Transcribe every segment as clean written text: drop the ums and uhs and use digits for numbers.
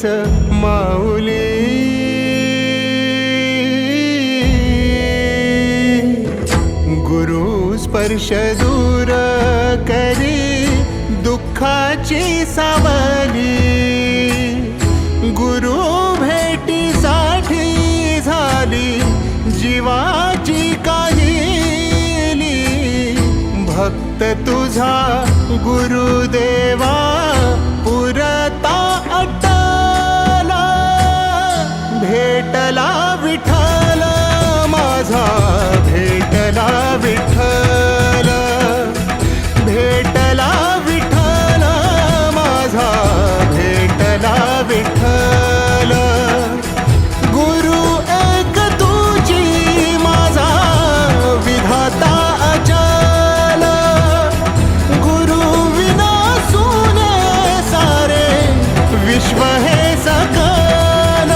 हीच माऊली गुरु स्पर्श दूर करी दुःखाची सावली गुरु भेटीसाठी झाली जीवाची काहिली भक्त तुझा गुरुदेवा पुरता अटला भेटला विठ्ठल माझा भेटला विठ्ठल भेटला विठ्ठल माझा भेटला विठ्ठल गुरु एक तुझी माझा विधाता अचल गुरु विना सुने सारे विश्व हे सकल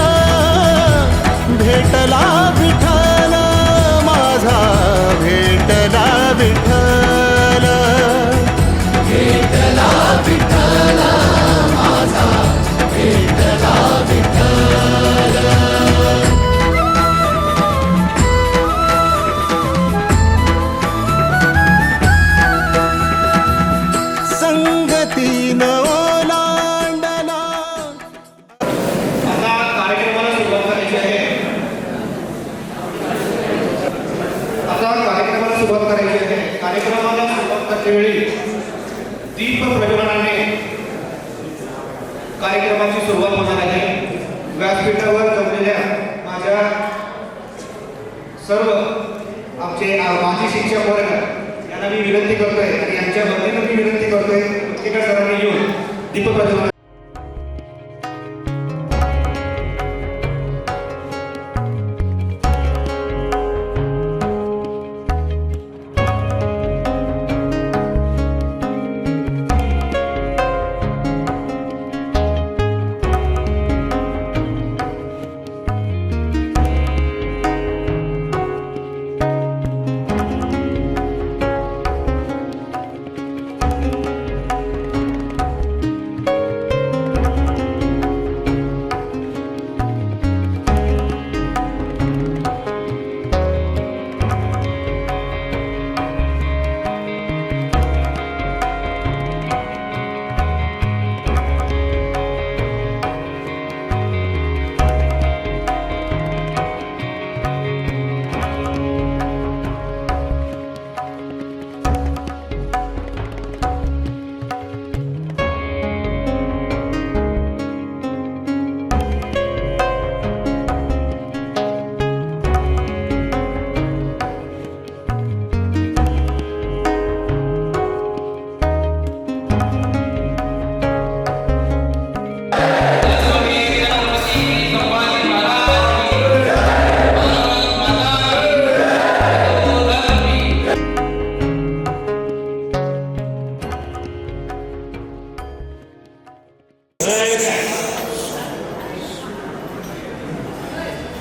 भेटला विठ्ठल माझा भेटला विठ्ठल भेटला विठ्ठल माझा भेटला विठ्ठल संगतीन ओलांडला. आता कार्यक्रमाला सुरुवात करायची आहे. कार्यक्रमाला सुरुवात करते वेळी दीप प्रज्वलनाने कार्यक्रमाची सुरुवात होणार आहे. व्यासपीठावर जमलेल्या माझ्या सर्व आमचे माजी शिक्षक वर्ग यांना मी विनंती करतोय आणि यांच्या वतीनं मी विनंती करतोय प्रत्येका सरांनी येऊन दीप प्रज्वलन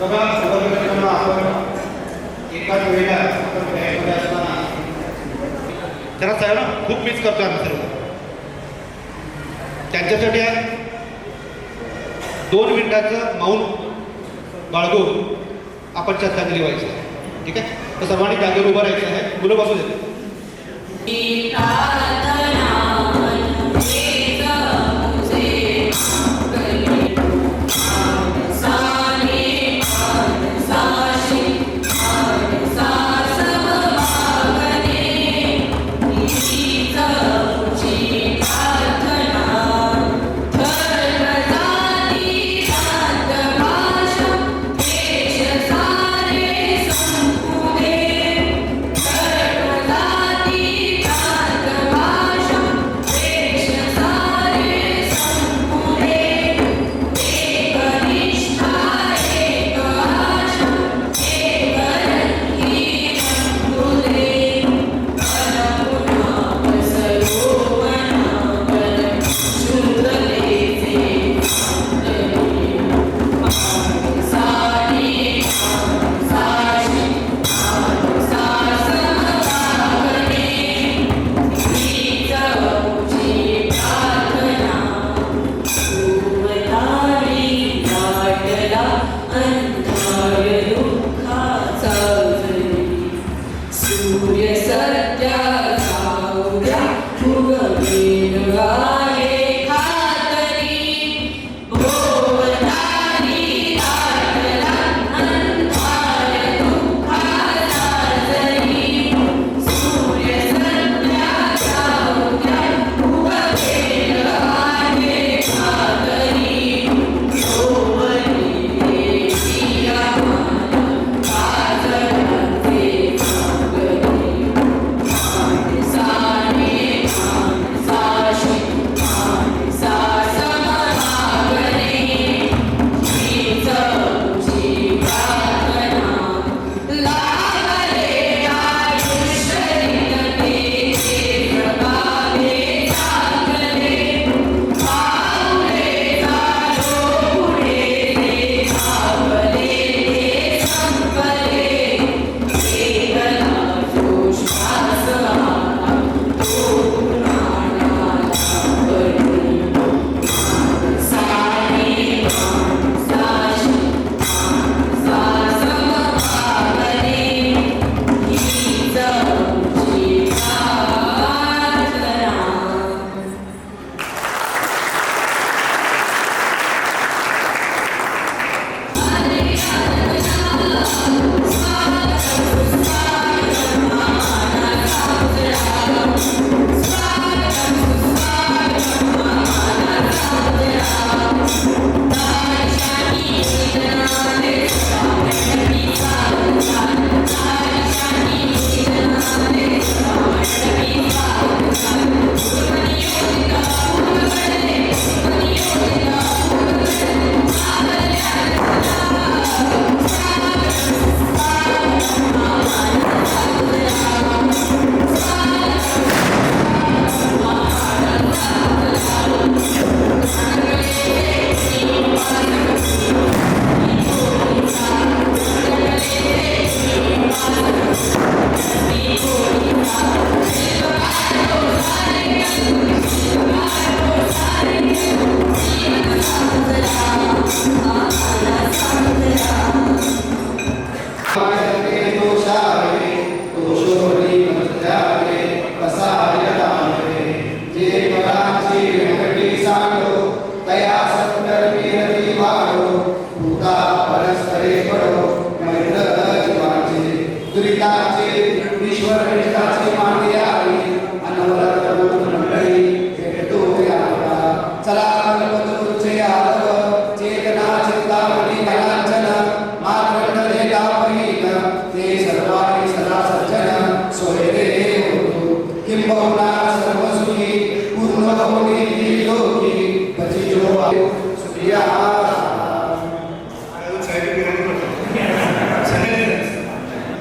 बघा आपण एकाच वेळेला आपण बाहेरमध्ये असताना त्यांना सगळ्यांना खूप मिस करतो आम्ही सर्व. त्यांच्यासाठी 2 मिनिटाचं मौन बाळगून आपण श्रद्धांजली व्हायचं. ठीक आहे, तर सर्वांनी जागेवर उभं राहायचं आहे. मुलं बसू देत.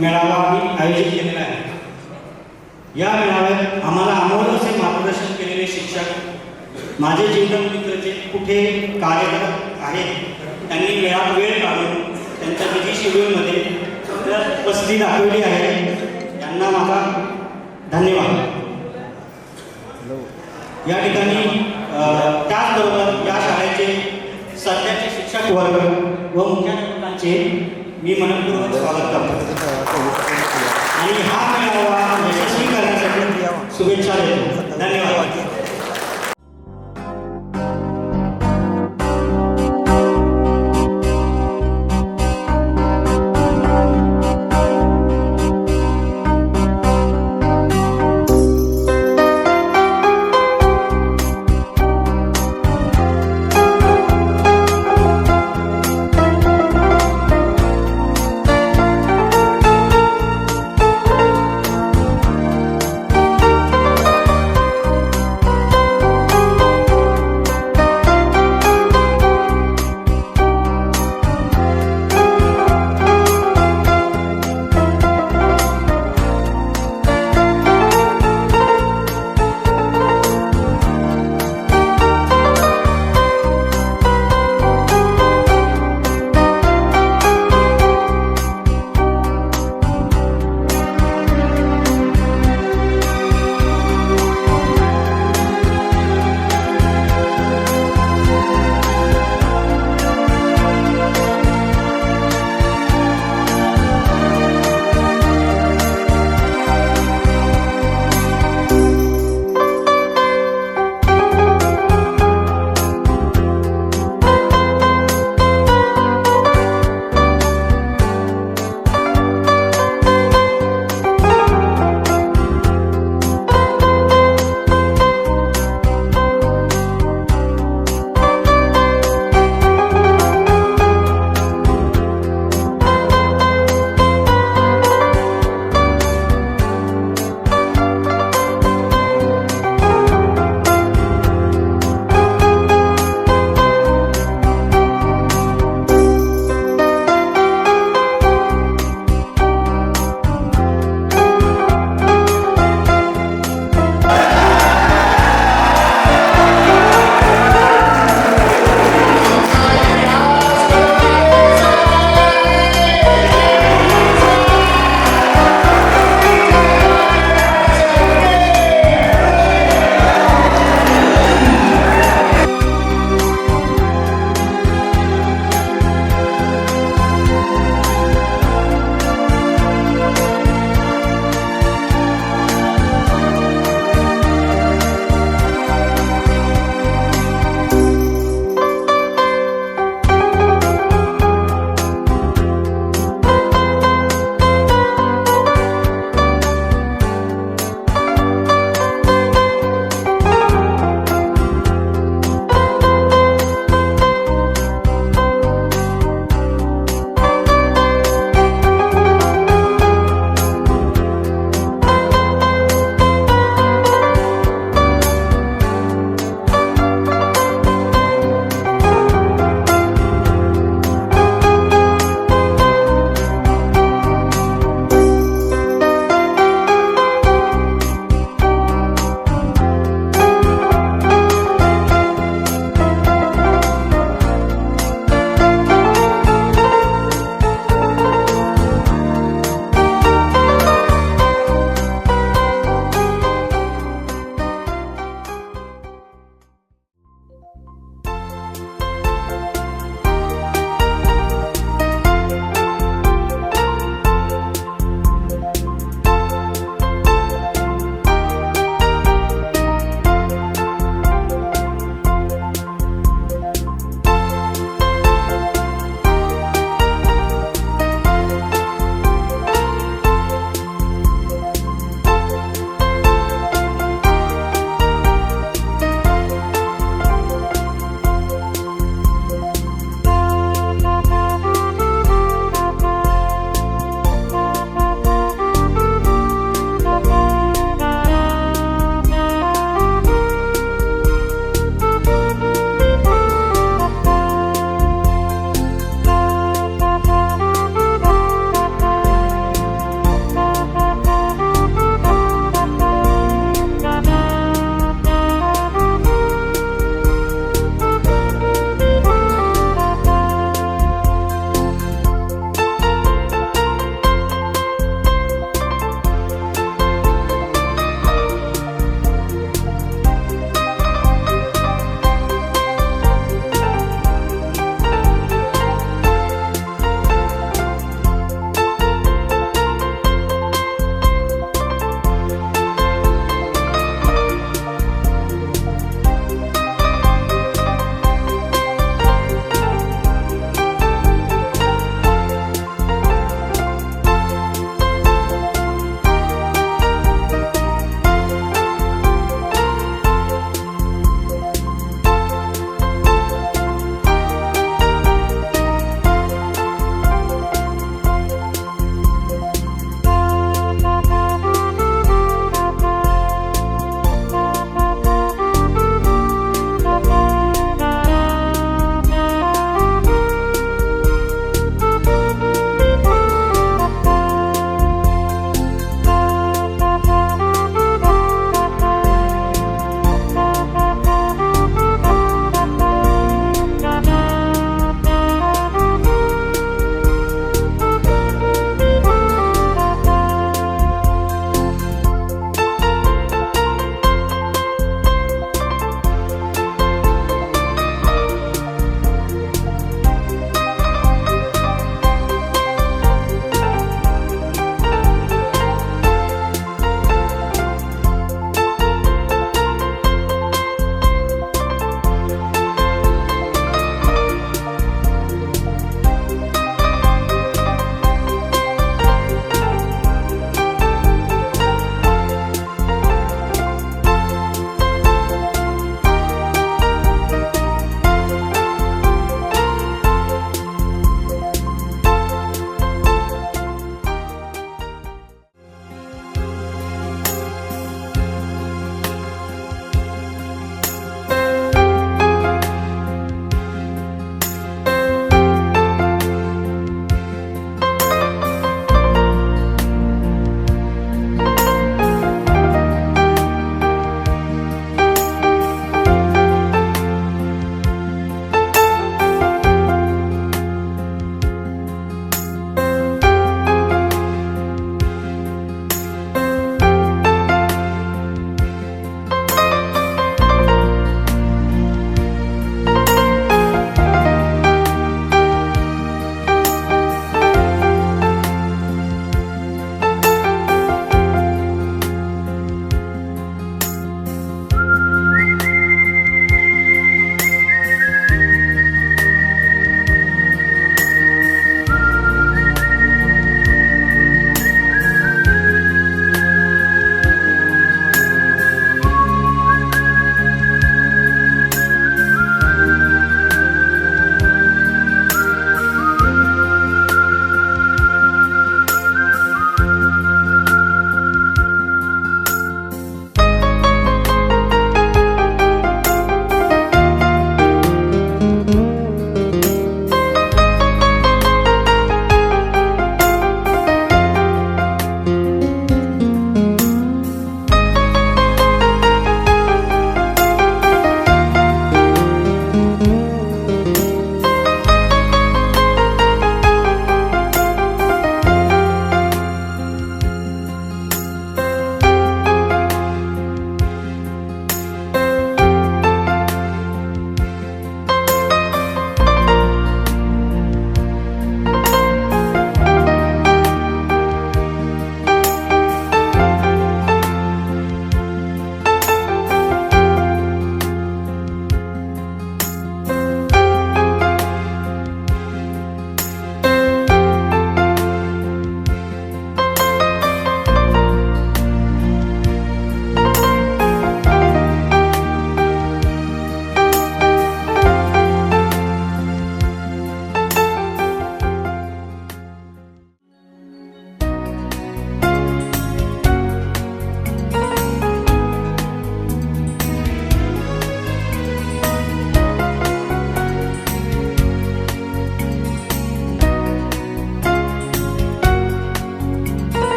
मेळावा आम्ही आयोजित केलेला आहे. या मेळाव्यात आम्हाला अमोल असे मार्गदर्शन केलेले शिक्षक माझे जीवन मित्रचे कुठे कार्यरत आहेत त्यांनी वेळ काढून त्यांच्या बिझी शेड्यूलमध्ये उपस्थिती दाखवली आहे. त्यांना माझा धन्यवाद. या ठिकाणी त्याचबरोबर या शाळेचे सध्याचे शिक्षक वर्ग व मुख्याध्यापकांचे मी मनपूर्वक स्वागत करतो आणि हा मेळावा यशस्वी करण्यासाठी शुभेच्छा देतो. धन्यवाद.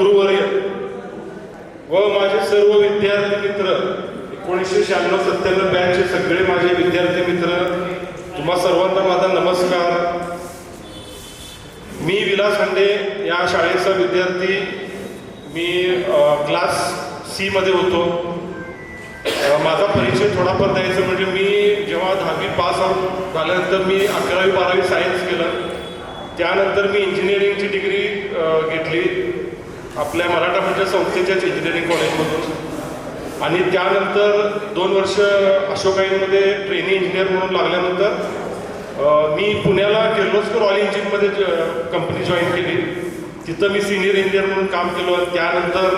गुरुवर्य व माझे सर्व विद्यार्थी मित्र 1996-97 बॅचचे सगळे माझे विद्यार्थी मित्र, तुम्हा सर्वांना माझा नमस्कार. मी विलास हांडे या शाळेचा विद्यार्थी. मी क्लास सी मध्ये होतो. माझा परिचय थोडाफार द्यायचं म्हणजे मी जेव्हा 10वी पास आउट झाल्यानंतर मी 11वी 12वी सायन्स केलं. त्यानंतर मी इंजिनिअरिंगची डिग्री घेतली आपल्या मराठा मंडळ संस्थेच्याच इंजिनिअरिंग कॉलेजमधून. आणि त्यानंतर 2 वर्ष अशोकाईनमध्ये ट्रेनिंग इंजिनियर म्हणून लागल्यानंतर मी पुण्याला किर्लोस्कर ऑइल इंजिनमध्ये कंपनी जॉईन केली. तिथं मी सिनियर इंजिनियर म्हणून काम केलं. त्यानंतर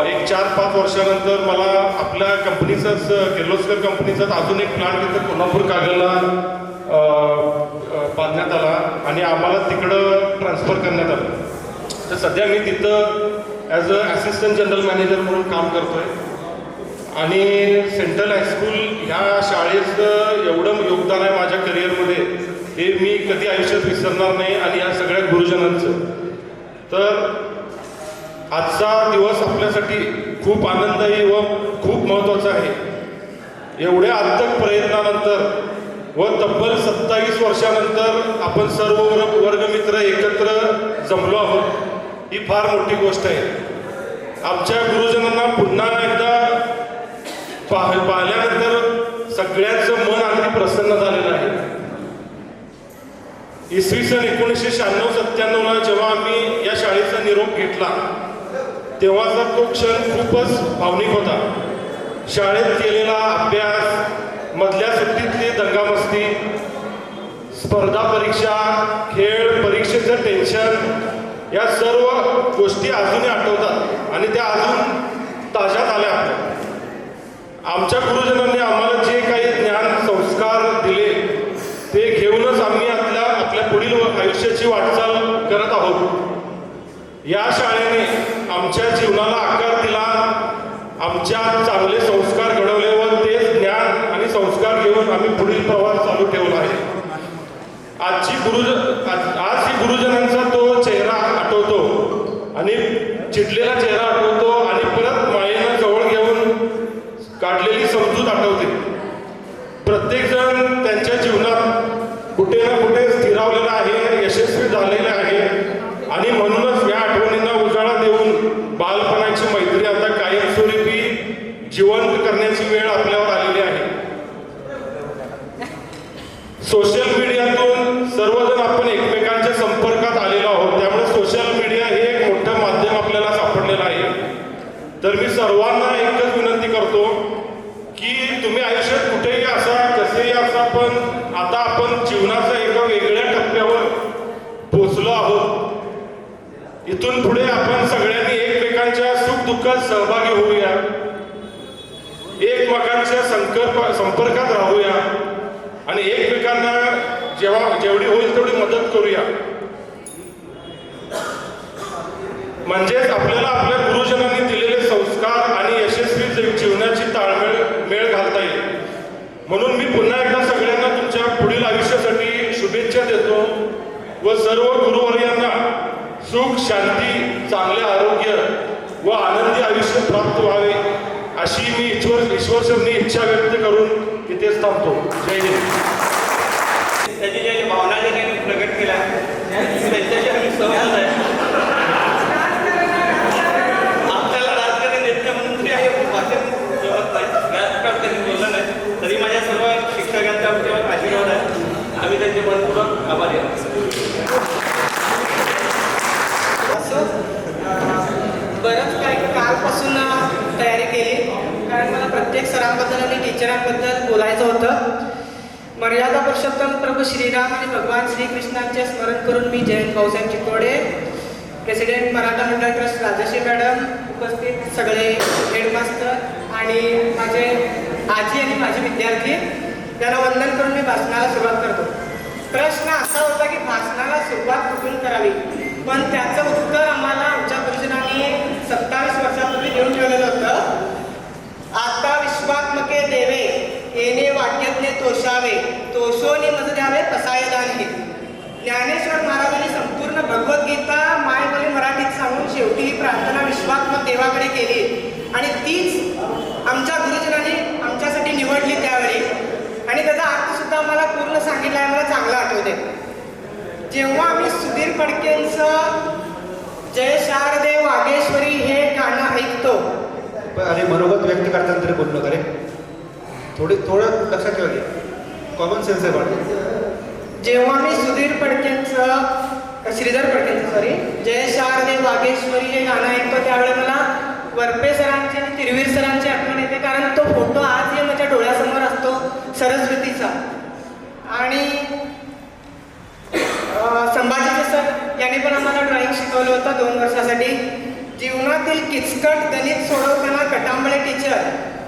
एक 4-5 वर्षानंतर मला आपल्या कंपनीचाच किर्लोस्कर कंपनीचाच अजून एक प्लांट तिथं कोल्हापूर कागलला बांधण्यात आला आणि आम्हाला तिकडं ट्रान्सफर करण्यात आलं. तर सध्या मी तिथं as a assistant general manager म्हणून काम करतो आहे. आणि सेंट्रल हायस्कूल ह्या शाळेचं एवढं योगदान आहे माझ्या करिअरमध्ये, हे मी कधी आयुष्यात विसरणार नाही. आणि या सगळ्या गुरुजनांचं. तर आजचा दिवस आपल्यासाठी खूप आनंददायी व खूप महत्त्वाचा आहे. एवढ्या अथक प्रयत्नानंतर व तब्बल 27 वर्षानंतर आपण सर्व वर्गमित्र एकत्र जमलो आहोत, ही फार मोठी गोष्ट आहे. आमच्या गुरुजनांना पुन्हा एकदा पाहिल्यानंतर सगळ्यांचं मन अगदी प्रसन्न झालेलं आहे. इसवी सन 1996-97 जेव्हा आम्ही या शाळेचा निरोप घेतला तेव्हाचा तो क्षण खूपच भावनिक होता. शाळेत केलेला अभ्यास, मधल्या सुट्टीतली दंगामस्ती, स्पर्धा परीक्षा, खेळ, परीक्षेचं टेन्शन, या सर्व गोष्टी अजूनही आठवतात आणि त्या अजून ताज्यात आल्या आपल्या. आमच्या गुरुजनांनी आम्हाला जे काही ज्ञान संस्कार दिले ते घेऊनच आम्ही आपल्या पुढील आयुष्याची वाटचाल करत आहोत. या शाळेने आमच्या जीवनाला आकार दिला, आमच्यात चांगले संस्कार घडवले व तेच ज्ञान आणि संस्कार घेऊन आम्ही पुढील प्रवास चालू ठेवला आहे. आज ही गुरुजनांचा तो चेहरा आठवतो आणि चिडलेला चेहरा आठवतो आणि परत मायेनं जवळ घेऊन काढलेली समजूत आठवते. प्रत्येकजण त्यांच्या जीवनात कुठे ना कुठे स्थिरावलेला आहे, यशस्वी झालेला आहे आणि म्हणूनच या आठवणींना उजाळा देऊन बालपणाची मैत्री आता कायमस्वरूपी जिवंत करण्याची वेळ आपल्यावर आलेली आहे. सोशल मीडियातून सर्वजण आपण एकमेकांच्या संपर्कात आलेलो आहोत, त्यामुळे सोशल मीडिया हे एक मोठं माध्यम आपल्याला सापडलेलं आहे. तर मी सर्वांना एकच विनंती करतो की तुम्ही आयुष्यात कुठेही असा, कसेही असा, पण आता आपण जीवनाच्या एका वेगळ्या टप्प्यावर पोचलो आहोत. इथून पुढे आपण सगळ्यांनी एकमेकांच्या सुखदुःखात सहभागी होऊया, एकमेकांच्या संपर्कात राहूया आणि एकमेकांना जेवढी होईल तेवढी मदत करूया. म्हणजेच आपल्याला आपल्या गुरुजनांनी दिलेले संस्कार आणि यशस्वी जीवनाची मेळ घालता येईल. म्हणून मी पुन्हा एकदा सगळ्यांना तुमच्या पुढील आयुष्यासाठी शुभेच्छा देतो व सर्व गुरुवर्यांना सुख, शांती, चांगले आरोग्य व आनंदी आयुष्य प्राप्त व्हावे अशी मी ईश्वरचरणी इच्छा व्यक्त करून इथेच थांबतो. जय हिंद. त्याची ज्या भावना ज्या त्यांनी प्रकट केल्या त्यांच्याशी आम्ही सहमत आहे. आपल्याला राजकारण नेते म्हणून तरी आहे भाषण जमत नाही, राजकारण त्यांनी बोललं नाही तरी माझ्या सर्व शिक्षकांचा आमच्यावर आशीर्वाद आहे. आम्ही त्यांचे मनपूर्वक आभारी आहोत. बरंच काही कालपासून तयारी केली, कारण मला प्रत्येक सरांबद्दल आणि टीचरांबद्दल बोलायचं होतं. मर्यादा पुरुषोत्तम प्रभू श्रीराम आणि भगवान श्रीकृष्णांचे स्मरण करून मी जयंत भाऊसाहेब चिकोडे, प्रेसिडेंट मराठा मंडळ ट्रस्ट राजश्री मॅडम, उपस्थित सगळे हेडमास्टर आणि माझे आजी आणि माझे विद्यार्थी यांना वंदन करून मी भाषणाला सुरुवात करतो. प्रश्न असा होता की भाषणाला सुरुवात कुठून करावी, पण त्याचं उत्तर आम्हाला आमच्या गुरुजनांनी 27 वर्षापूर्वी देऊन ठेवलेलं होतं. आता विश्वात्मके देवे येणे वाक्यज्ञे तोषावे, तोषोनी मज द्यावे कसायदान हे. ज्ञानेश्वर महाराजांनी संपूर्ण भगवद्गीता मायबोली मराठीत सांगून शेवटी ही प्रार्थना विश्वात्मक देवाकडे केली आणि तीच आमच्या गुरुजनांनी आमच्यासाठी निवडली त्यावेळी आणि त्याचा अर्थ सुद्धा मला पूर्ण सांगितला आहे, मला चांगला आठवते. जेव्हा आम्ही सुधीर फडकेंचं जय शारदे वागेश्वरी हे गाणं ऐकतो. अरे मनोगत व्यक्त करताना तरी बोलू नका रे, थोडं लक्षात ठेवा की कॉमन सेन्स आहे पण. जेव्हा मी सुधीर फडकेंचं श्रीधर फडकेंचं सॉरी जय शारदे वागेश्वरी हे गाणं ऐकतो त्यावेळी मला वरपे सरांची आणि तिरवीर सरांची आठवण येते, कारण तो फोटो आजही माझ्या डोळ्यासमोर असतो सरस्वतीचा. आणि संभाजीचे सर यांनी पण आम्हाला ड्रॉइंग शिकवलं होतं 2 वर्षासाठी. जीवनातील किचकट गणित सोडवताना कटांबळे टीचर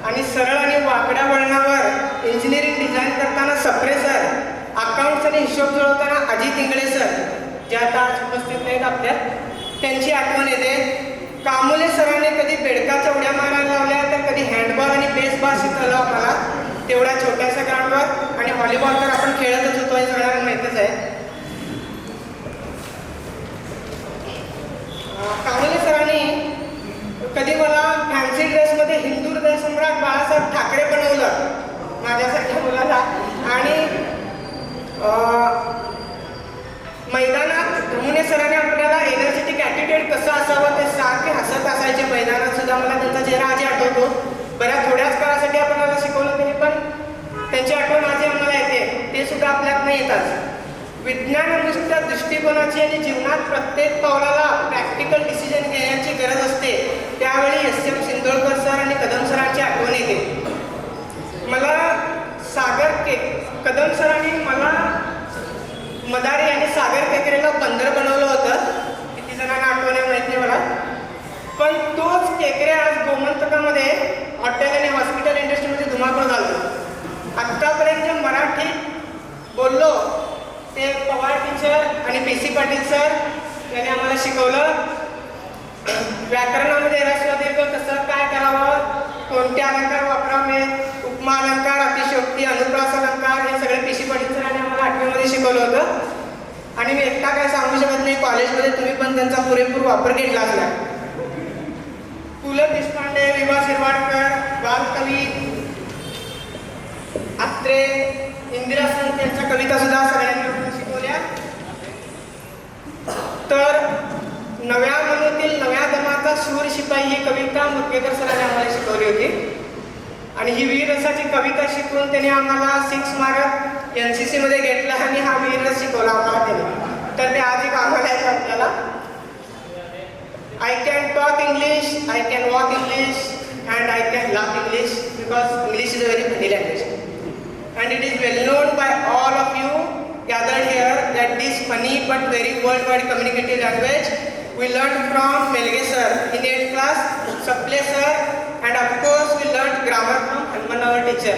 आणि सरळ आणि वाकड्या वळणावर इंजिनिअरिंग डिझाईन करताना सप्रे सर, अकाउंट्स आणि हिशोब जुळवताना अजित इंगळे सर जे आता आज उपस्थित नाहीत आपल्यात, त्यांची आठवण येते. कामुले सरांनी कधी बेडकाच्या उड्या मारायला लावल्या तर कधी हँडबॉल आणि बेसबॉल शिकवलं आम्हाला तेवढ्या छोट्याशा ग्राउंडवर. आणि व्हॉलीबॉल तर आपण खेळतच होतो हे सगळ्यांना माहीतच आहे. कामुले सरांनी कधी मला फॅन्सी ड्रेसमध्ये हिंदू हृदय सम्राट बाळासाहेब ठाकरे बनवलं माझ्यासारख्या मुलाला. आणि मैदानात धमुने सरांनी आपल्याला एनर्जेटिक ॲटिट्यूड कसं असावं ते सारखे हसत असायचे मैदानात सुद्धा. मला त्यांचा चेहरा आजी आठवतो. बऱ्याच थोड्याच काळासाठी आपल्याला शिकवलं तरी पण त्यांची आठवण आजी आम्हाला येते, ते सुद्धा आपल्यात नाही येतात. विज्ञानानुसार दृष्टिकोनाची आणि जीवनात प्रत्येक पावलाला प्रॅक्टिकल डिसिजन घेण्याची गरज असते त्यावेळी एस.एम. सिंदोळकर सर आणि कदम सरांची आठवण येते. मला कदम सरांनी मला मदारी आणि सागर केकरेला बंदर बनवलं होतं. किती जणांना आठवण आहे माहीत नाही मला, पण तोच केकरे आज गोमंतकामध्ये हॉटेल आणि हॉस्पिटल इंडस्ट्रीमध्ये धुमाकूळ घालतो. आत्तापर्यंत जे मराठी बोललो ते पवार टीचर आणि पी.सी. पाटील सर यांनी आम्हाला शिकवलं. व्याकरणामध्ये ह्रस्व दीर्घ कसं काय करावं, कोणते अलंकार वापरावे, उपमा अलंकार, अतिशयोक्ती, अनुप्रास अलंकार हे सगळे पी.सी. पाटील सरांनी आम्हाला 8वीमध्ये शिकवलं होतं. आणि मी एकटा काय सांगू शकत नाही, कॉलेजमध्ये तुम्ही पण त्यांचा पुरेपूर वापर घेतला असला. पु ल देशपांडे, विभा शिरवाडकर, बालकवी आत्रे, इंदिरा संत यांच्या कविता सुद्धा सगळ्यांनी शिकवल्या. तर नव्या मनूतील नव्या दमाचा शूर शिपाई ही कविता मुरगेकर सरांनी आम्हाला शिकवली होती. आणि ही वीररसाची कविता शिकवून त्याने आम्हाला 6 मार्क NCC मध्ये घेतला आणि हा वीररस शिकवला आम्हाला त्याने. तर ते आज एक आम्हाला आहे आपल्याला. I can talk English, I can walk English and I can laugh English because English is a very funny language. And it is well known by all of you gathered here that this funny but very worldwide communicative language we learned from Melge sir in 8th class, Saple sir, and of course we learned grammar from Hanuman our teacher.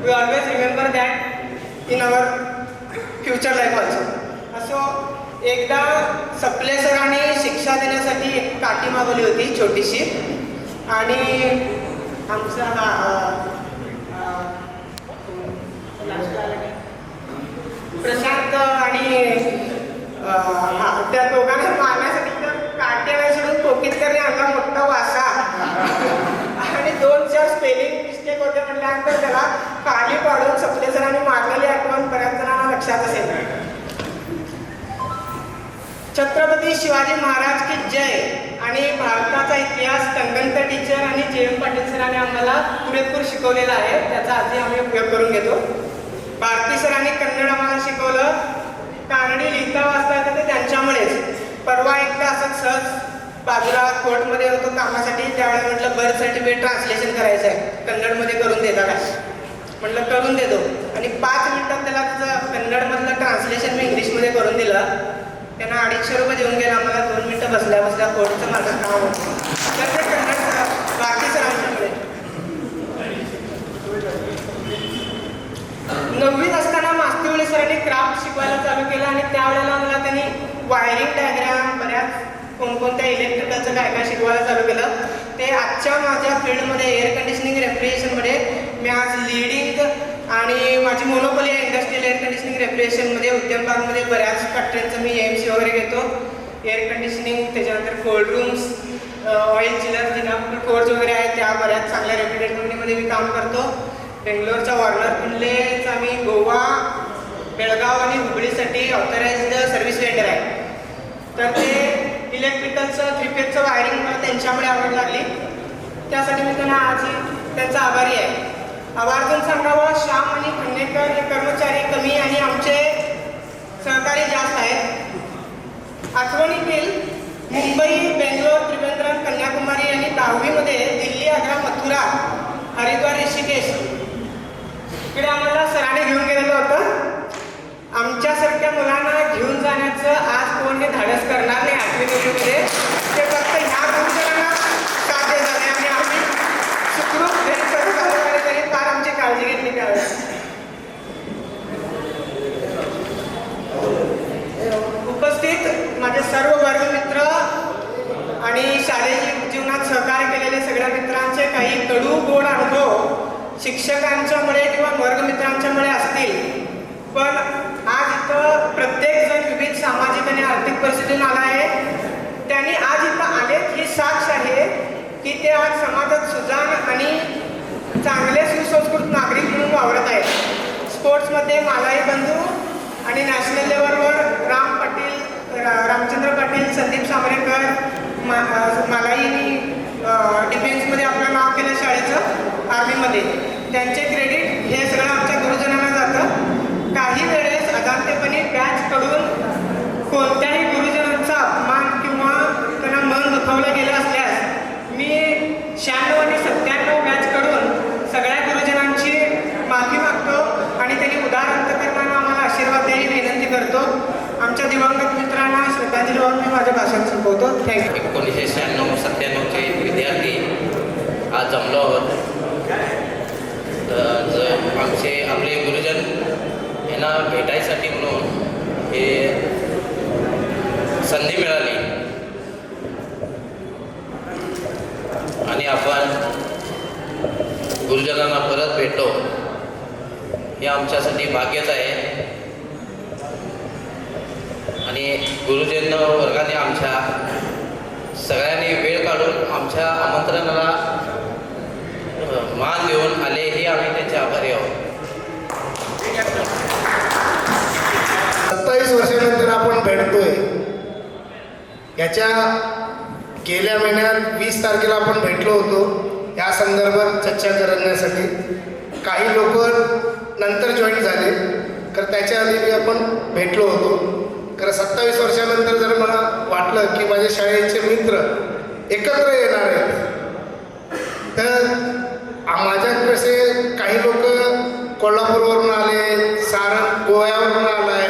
We always remember that in our future life also. असो एकदा supply सरांनी शिक्षा देण्यासाठी एक काठी मागवली होती छोटीशी आणि आमचा प्रशांत आणि त्या दोघांना मारण्यासाठी तर काट्याला सोडून पोकीत करणे आमचा मोठा वासा आणि 2-4 स्पेलिंग मिस्टेक होते म्हटल्यानंतर त्याला काली पाडून सप्ले सरांनी मारलेली आठवण बऱ्याच जणांना लक्षात असेल. छत्रपती शिवाजी महाराज की जय आणि भारताचा इतिहास तंगंत टीचर आणि JM पाटील सरांनी आम्हाला पुरेपूर शिकवलेला आहे, त्याचा आजही आम्ही उपयोग करून घेतो. भारती सरांनी कन्नड आम्हाला शिकवलं. कानडी लिहिता वाचता येतं ते त्यांच्यामुळेच. परवा एकदा असंच सहज बाजूला कोर्टमध्ये होतो कामासाठी, त्यावेळेला म्हटलं बर्थ सर्टिफिकेट ट्रान्सलेशन करायचं आहे, कन्नडमध्ये करून देता काय म्हटलं करून देतो. आणि 5 मिनिटात त्याला त्याचं कन्नडमधलं ट्रान्सलेशन मी इंग्लिशमध्ये करून दिलं. त्यांना 250 रुपये देऊन गेला. आम्हाला 2 मिनिटं बसल्या बसल्या कोर्टचं माझं काम होतं. तर ते कन्नड भारती सरांच्यामुळे. 9वीत असताना मास्तीवळे सरांनी क्राफ्ट शिकवायला चालू केलं आणि त्यावेळेला मला त्यांनी वायरिंग डायग्राम बऱ्याच कोणकोणत्या इलेक्ट्रिकलचं काय काय शिकवायला चालू केलं. ते आजच्या माझ्या फील्डमध्ये एअर कंडिशनिंग रेफ्रिजरेशनमध्ये मी आज लीडिंग आणि माझी मोनोपोली आहे इंडस्ट्रियल एअर कंडिशनिंग रेफ्रिजरेशनमध्ये. उद्यमबागमध्ये बऱ्याच फॅक्टरीचं मी AMC वगैरे घेतो. एअर कंडिशनिंग, त्याच्यानंतर कोल्ड रूम्स, ऑइल चिलर, जिना कोर्स वगैरे आहेत त्या बऱ्याच चांगल्या रेप्युटेड कंपनीमध्ये मी काम करतो. बेंगलोरच्या वॉर्नर कुंडलेचा मी गोवा, बेळगाव आणि हुबळीसाठी ऑथराइज्ड सर्व्हिस वेंडर आहे. तर ते इलेक्ट्रिकलचं 3 फेजचं वायरिंग मला त्यांच्यामुळे आवड लागली. त्यासाठी मी त्यांना आजही त्यांचा आभारी आहे. आवर्जून सांगावं, श्याम आणि खंडेकर हे कर्मचारी कमी आणि आमचे सहकारी जास्त आहेत. आठवणीतील मुंबई, बेंगलोर, त्रिवेंद्रम, कन्याकुमारी आणि 10वीमध्ये दिल्ली, आग्रा, मथुरा, हरिद्वार, ऋषिकेश इकडे आम्हाला सरांनी घेऊन गेलेलं होतं. आमच्यासारख्या मुलांना घेऊन जाण्याचं आज कोण हे धाडस करणार नाही 8वी 9वीमध्ये. ते फक्त ह्या गुरुजनांना साध्य झाले आणि आम्ही सुखरूप घरी सर्व झाले तरी फार आमची काळजी घेतली त्यावेळेस. उपस्थित माझे सर्व वर्गमित्र आणि शालेय जीवनात सहकार्य केलेले सगळ्या मित्रांचे काही कडू गोड अनुभव शिक्षकांच्यामुळे किंवा वर्गमित्रांच्यामुळे असतील, पण आज इथं प्रत्येकजण विविध सामाजिक आणि आर्थिक परिस्थितीतून आला आहे. त्यांनी आज इथं आलेत ही साक्ष आहे की ते आज समाजात सुजाण आणि चांगले सुसंस्कृत नागरिक म्हणून वावरत आहेत. स्पोर्ट्समध्ये मालाई बंधू आणि नॅशनल लेवलवर रामचंद्र पाटील, संदीप सामरेकर, मालाईनी डिफेन्समध्ये आपलं नाव केलं शाळेचं, आर्मीमध्ये. त्यांचे क्रेडिट हे सगळं आमच्या गुरुजनांना जातं. काही वेळेस अजाणतेपणी बॅचकडून कोणत्याही गुरुजनांचा अपमान किंवा त्यांना मन दुखावलं गेलं असल्यास मी 96 आणि 97 बॅचकडून सगळ्या गुरुजनांची माफी मागतो आणि त्यांनी उदार अंतकरणानं आम्हाला आशीर्वाद द्यायची विनंती करतो. आमच्या दिवंगत मित्रांना श्रद्धांजली वाहून मी माझं भाषण संपवतो. थँक्यू. 1996-97चे विद्यार्थी आज जमलो आहोत. आपले गुरुजन यांना भेटायसाठी म्हणून हे संधी मिळाली आणि आपण गुरुजनांना परत भेटतो हे आमच्यासाठी भाग्यच आहे. आणि गुरुजन वर्गाने आमच्या सगळ्यांनी वेळ काढून आमच्या आमंत्रणाला मान देऊन आले हे आम्ही त्यांचे आभारी आहोत. 27 वर्षानंतर आपण भेटतोय. याच्या गेल्या महिन्यात 20 तारखेला आपण भेटलो होतो या संदर्भात चर्चा करण्यासाठी. काही लोक नंतर जॉईन झाले, तर त्याच्या आधी आपण भेटलो होतो. कारण 27 वर्षानंतर जर मला वाटलं की माझ्या शाळेचे मित्र एकत्र येणार आहेत, तर माझ्या कसे काही लोक कोल्हापूरवरून आले, सारंग गोव्यावरून आला आहे,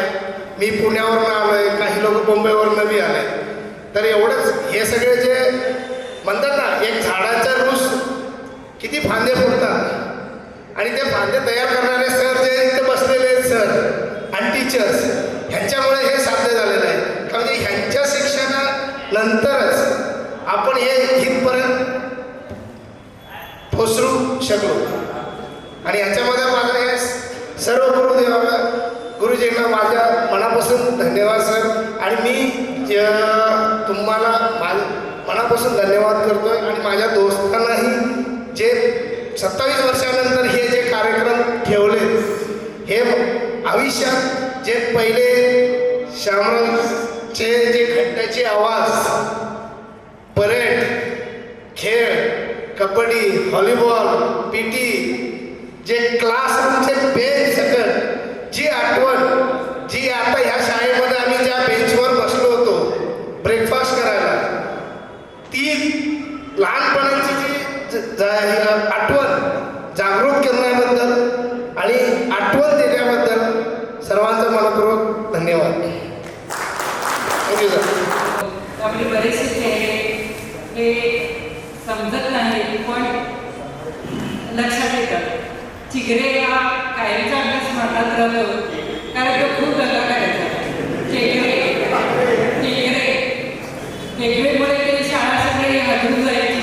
मी पुण्यावरून आलो आहे, काही लोक मुंबईवरून बी आले. तर एवढंच हे सगळे जे म्हणतात ना, एक झाडाचा रूस किती फांदे फुटतात आणि ते फांदे तयार करणारे सर जे इथे बसलेले सर आणि टीचर्स, ह्यांच्यामुळे हे साध्य झालेलं आहे. कारण म्हणजे ह्यांच्या शिक्षणानंतरच आपण हे इथपर्यंत पोचरू शकलो. आणि ह्याच्यामध्ये माझं हे सर्व गुरुजींना माझ्या मनापासून धन्यवाद सर. आणि मी तुम्हाला मनापासून धन्यवाद करतोय आणि माझ्या दोस्तांनाही जे 27 वर्षानंतर हे जे कार्यक्रम ठेवले, हे आयुष्यात जे पहिले श्यामरावचे जे घंट्याची आवाज, परेड, खेळ, कबड्डी, व्हॉलीबॉल, PT, जे क्लासरूमचे बेंच सकट जी आठवण, जी आता ह्या शाळेमध्ये आम्ही ज्या बेंचवर बसलो होतो ब्रेकफास्ट करायला, ती लहानपणाची जी आठवण जागृत करण्याबद्दल आणि आठवण देण्याबद्दल सर्वांचा मनपूर्वक धन्यवाद. Thank you sir. आपली परिस्थिती हे समजत नाही, पण लक्षात येतं. चिगरे या कायरीचा अभ्यास म्हणतात राहिलो, कारण तो खूप दंगा करायचा. टेकवेमुळे ते शाळा सगळी हटून जायची.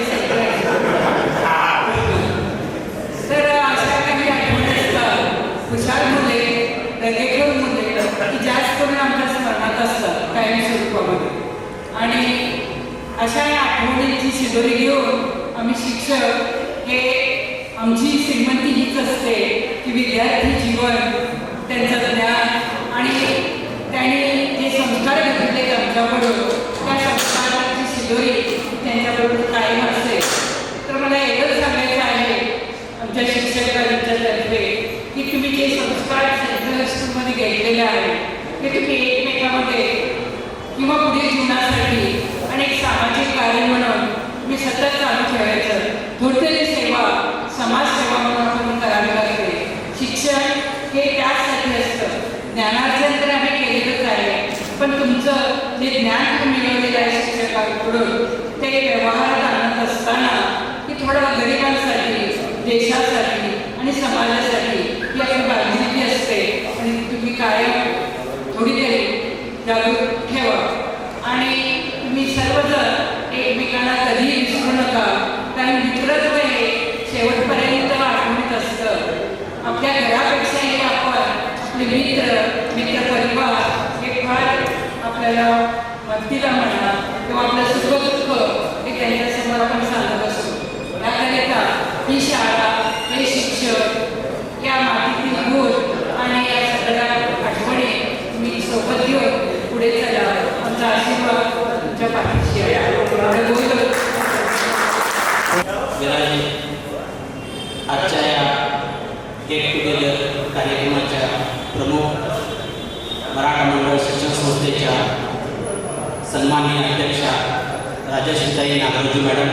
तर अशा काही आठवणी असतात शिदोरी घेऊन आम्ही शिक्षक हे आमची श्रीमंती हीच असते की विद्यार्थी जीवन, त्यांचं ज्ञान आणि त्यांनी जे संस्कार घेतले आमच्याकडून त्या संस्काराची शिदोरी त्यांच्याबरोबर कायम असते. तर मला एवढंच सांगायचं आहे आमच्या शिक्षकांच्या तर्फे की तुम्ही जे संस्कार सेंट्रल स्कूलमध्ये घेतलेले आहेत ते तुम्ही एकमेकांमध्ये किंवा पुढील जीवनासाठी आणि एक सामाजिक कार्य म्हणून तुम्ही सतत चालू ठेवायचं. थोडीतरी सेवा, समाजसेवा म्हणून आपण करावी लागते. शिक्षण हे त्याचसाठी असतं. ज्ञानार्जन तर आम्ही केलेलंच आहे, पण तुमचं जे ज्ञान तुम्ही मिळवलेलं आहे शिक्षकांकडून ते व्यवहारात आणत असताना की थोडं गरिबांसाठी, देशासाठी आणि समाजासाठी ही आपली बांधिलकी असते आणि तुम्ही कायम थोडी तरी जागरूक ठेवा. आणि तुम्ही सर्वजण एकमेकांना कधीही विसरू नका, कारण मित्रत्व हे शेवटपर्यंत आठवणीत असतं. आपल्या घरापेक्षाही आपण आपले मित्रपरिवार हे फार आपल्याला मदतीला म्हणा किंवा आपलं सुखदुःख हे त्यांच्यासमोर आपण सांगत असतो. याकरिता ही शाळा, हे शिक्षक, या मातीतील गुण आणि या सगळ्या आठवणी मी सोबत घेऊन पुढे चला. आमचा आशीर्वाद तुमच्या पाठीशी आहे. आजच्या या गेट टुगेदर कार्यक्रमाच्या प्रमुख मराठा मंडळ शिक्षण संस्थेच्या सन्माननीय अध्यक्षा राजश्रीताई नागरजी मॅडम,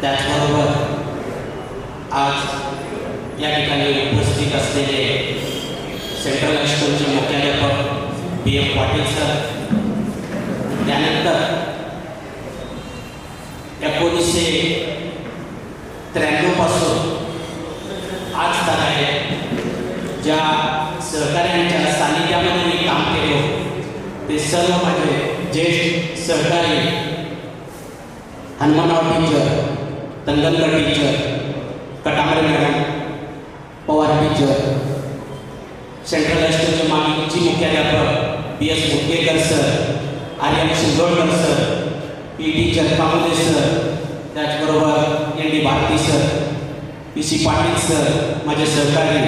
त्याचबरोबर आज या ठिकाणी उपस्थित असलेले सेंट्रल हायस्कूलचे मुख्याध्यापक PM पाटील सर, त्यानंतर 1993 पासून आज तागायत ज्या सहकार्यांच्या सानिध्यामध्ये मी काम केले ते सर्व माझे ज्येष्ठ सहकारी Hanumanrao teacher, Tangankar teacher, Katamare madam, Pawar teacher, Central हायस्कूलचे माजी मुख्याध्यापक PS Mudgekar sir, Aryan Shindolkar sir, teacher Kamode sir, त्याचबरोबर ND Bharati sir, PC Patil sir, माझे सहकारी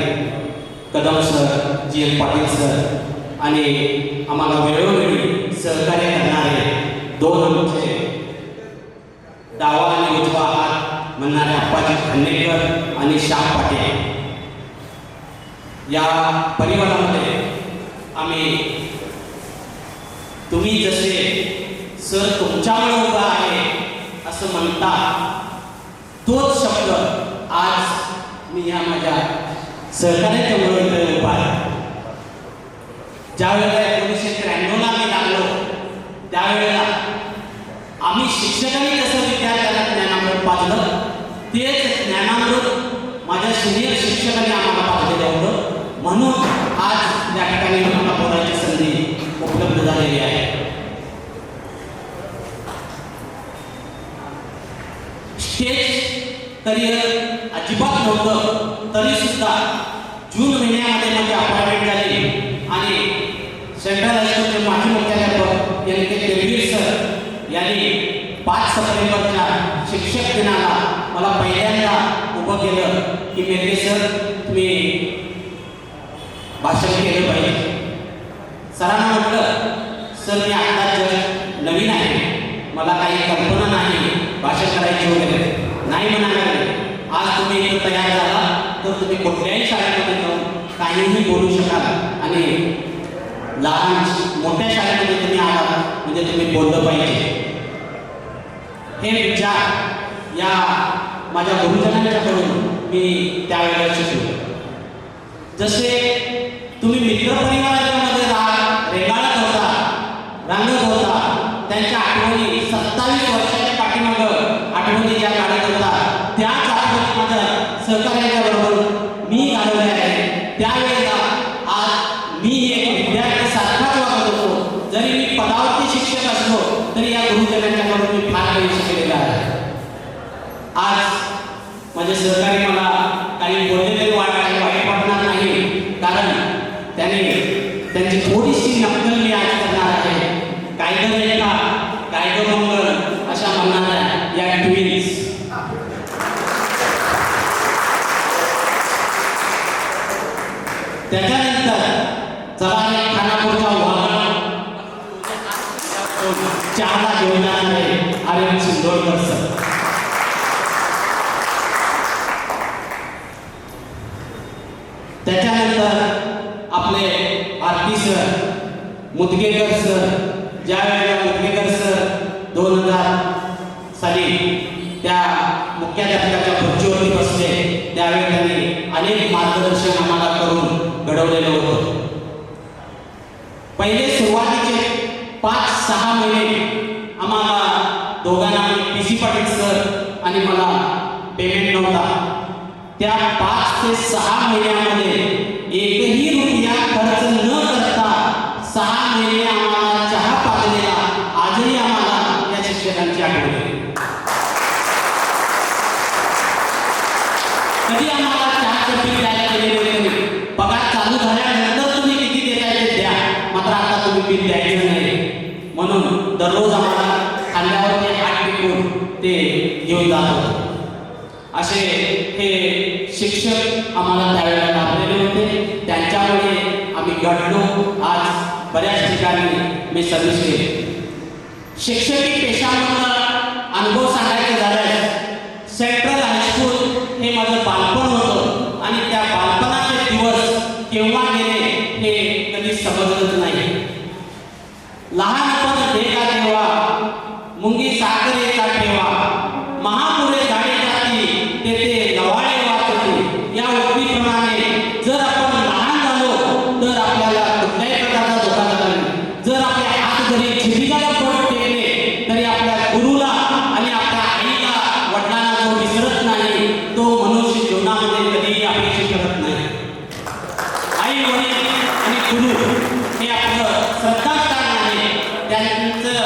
Kadam sir, GL Patil sir आणि आम्हाला वेळोवेळी सहकार्य करणारे दोन आमचे डावा आणि उजवा हात म्हणणारे अप्पाजी खांडेकर आणि श्याम पाटील. या परिवारामध्ये आम्ही तुम्ही जसे सर तुमच्यामुळे उभा आहे असं म्हणता, तोच शब्द आज मी या माझ्या सहकार्याच्या मुळे उभा आहे. ज्यावेळेला 1993ला मी लागलो त्यावेळेला आम्ही शिक्षकांनी जसं विद्यार्थ्यांना ज्ञानामृत पाजलं तेच ज्ञानामृत माझ्या सिनियर शिक्षकांनी आम्हाला पाजलेलं होतं. म्हणून आज या ठिकाणी मला बोलायची संधी उपलब्ध झालेली आहे. स्टेज करिअर अजिबात नव्हतं तरी सुद्धा जून महिन्यामध्ये माझी अपॉइंटमेंट झाली आणि सेंट्रल हायस्कूलचे माजी मुख्याध्यापक NK देवीर सर यांनी 5 सप्टेंबरच्या शिक्षक दिनाला मला पहिल्यांदा उभं केलं की मेघे सर तुम्ही भाषण केलं पाहिजे. सरांना म्हटलं सर मी आता जग नवीन आहे, मला काही कल्पना नाही भाषण करायची वगैरे नाही म्हणायला. आज तुम्ही इथं तयार झाला तर तुम्ही कुठल्याही शाळेमध्ये जाऊन काहीही बोलू शकाल आणि लहान मोठ्या शाळेमध्ये तुम्ही आला म्हणजे तुम्ही बोललं पाहिजे. हे विचार या माझ्या गुरुजनांच्याकडून मी त्यावेळेला शिकलो. जसे तुम्ही मित्रपरिवाराच्या मध्ये रेंगाळत होता, रंगत होता, त्यांच्या आठवणी 27 वर्षाच्या पाठीमागं आठवणी ज्या काढत होता त्याच आठवणी माझ्या सहकार्याच्या बरोबर मी घालवल्या आहे. त्यावेळेला आज मी एक विद्यार्थ्यासारखाच वागत होतो. जरी मी पदावरती शिक्षक असलो तरी या गुरुजनांच्याकडून मी फार काही शिकलेलं आहे. आज माझे सहकारी मला काही बोलले तरी वाईट वाटणार नाही, कारण त्यांची थोडीशी नक्कल मी आज करणार आहे. कायदा नाही का कायदा मंगल अशा म्हणणार आहे. ट्विन्स. त्याच्यानंतर चला एक खानापूरचा वाघा चहाला घेऊन जाणारे आर्यन शिंदोडकर सर. त्याच्यानंतर आपले आरती सर, मुदगेकर सर. ज्या वेळेला मुदगेकर सर 2000 साली त्या मुख्याध्यापकाच्या खुर्चीवरती बसले त्यावेळी त्यांनी अनेक मार्गदर्शन आम्हाला करून घडवलेलं होतं. पहिले सुरुवातीचे 5-6 महिने आम्हाला दोघांना PC पाटील सर आणि मला पेमेंट नव्हता. त्या 5 ते 6 महिन्यामध्ये एकही रुपया खर्च न करता 6 महिने आम्हाला चहा पाजलेला आजही आम्हाला या शिक्षकांची आठवण येते. कधी आम्हाला चहाचं बिल द्यायला गेलेलं नाही. पगार चालू झाल्यानंतर तुम्ही किती देताय ते द्या, मात्र आता तुम्ही बिल द्यायचं नाही म्हणून दररोज आम्हाला खांद्यावरती हात टेकून ते घेऊन जात होते. असे हे शिक्षक आम्हाला त्यावेळेला लाभलेले होते. त्यांच्यामुळे आम्ही घडलो. आज बऱ्याच ठिकाणी मी सर्व्हिस केली. शिक्षकी पेशामधला अनुभव सांगायचा झाल्यास सेंट्रल हायस्कूल हे माझं बालपण होतं आणि त्या बालपणाचे दिवस केव्हा गेले हे कधी समजलंच नाही. लहानपण देगा देवा, मुंगी साखरेचा ठेवा, महापुरे झाडे जाती तेथे लवाळे वाचते. या उक्तीप्रमाणे जर आपण लहान झालो तर आपल्याला कुठल्याही प्रकारचा धोका झाला नाही. जर आपले हात जरी छिद्रीला बोट टेकले तरी आपल्या गुरुला आणि आपल्या आईला वडिलांना जो विसरत नाही तो मनुष्य जीवनामध्ये कधीही अपेक्षा करत नाही. आई वडील आणि गुरु हे आपलं श्रद्धास्थान आहे. त्यांचं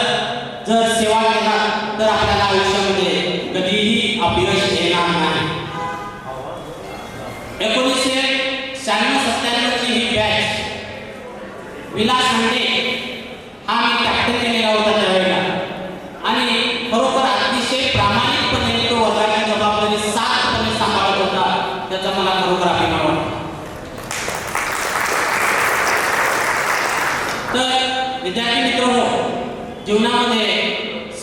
जर सेवा केला तर आपल्याला आयुष्यामध्ये कधीही अपयश येणार नाही. 1996-97 ची ही बॅच विलास हांडे हा मी कॅप्टन केलेला होता त्यावेळेला आणि बरोबर अतिशय प्रामाणिकपणे तो वर्गाची जबाबदारी 7पणे सांभाळत होता. त्याचा मला बरोबर अभिमान वाटतो. तर विद्यार्थी मित्रांनो, जीवनामध्ये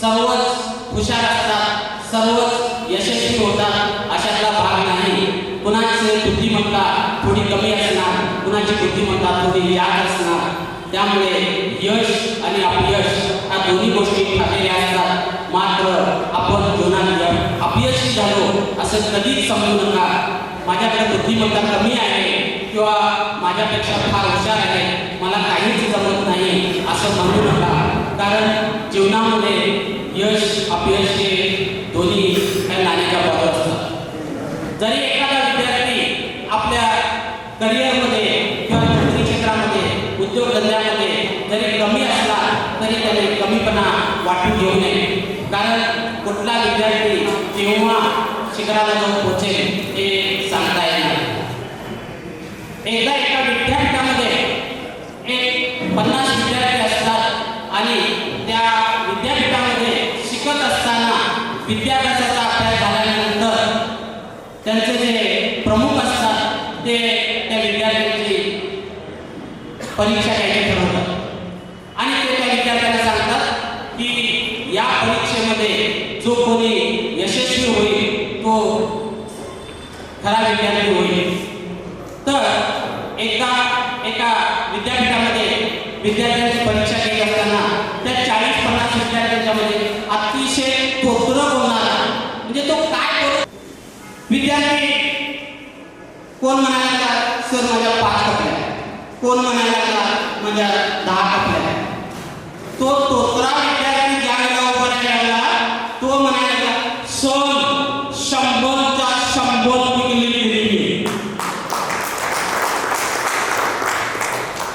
सर्वच हुशार असतात, सर्वच यशस्वी होतात अशातला भाग नाही. कुणाची बुद्धिमत्ता थोडी कमी असणार, कुणाची बुद्धिमत्ता थोडी जास्त असणार. त्यामुळे यश आणि अपयश ह्या दोन्ही गोष्टी ठरलेल्या असतात. मात्र आपण जीवनात अपयशी झालो असं कधीच समजू नका. माझ्याकडे बुद्धिमत्ता कमी आहे किंवा माझ्यापेक्षा फार हुशार आहे, मला काहीच जमत नाही असं म्हणू नका. कारण जीवनामध्ये यश अपयश हे दोन्ही ह्या नाण्याच्या बाजू असतात. जरी एखादा विद्यार्थी आपल्या करिअरमध्ये किंवा नोकरी क्षेत्रामध्ये उद्योगधंद्यामध्ये जरी कमी असला तरी त्याने कमीपणा वाटून घेऊ नये. कारण कुठला विद्यार्थी केव्हा शिखराला जाऊन पोहोचेल हे सांगता येणार. एकदा एका विद्यापीठामध्ये एक 50 विद्यार्थी असतात आणि त्या विद्यापीठामध्ये शिकत असताना विद्याभ्यासाचा अभ्यास झाल्यानंतर त्यांचे जे प्रमुख असतात ते त्या विद्यार्थ्यांची परीक्षा घ्यायची ठरवतात आणि ते त्या विद्यार्थ्यांना सांगतात की या परीक्षेमध्ये जो कोणी यशस्वी होईल तो खरा विद्यार्थी होईल. तर एका विद्यापीठामध्ये विद्यार्थ्यांची परीक्षा घेत असताना त्या 40-50 विद्यार्थ्यांच्या मध्ये अतिशय तोत्र बोलणारा, म्हणजे तो काय बोलतो. विद्यार्थी कोण म्हणायला सर माझ्या 5 कपड्या, कोण म्हणायला माझ्या 10 कपड्या. तो तोत्रा विद्यार्थी ज्या वेळेला उभा राहिला तो म्हणायला सर 100च्या 100 पिकली.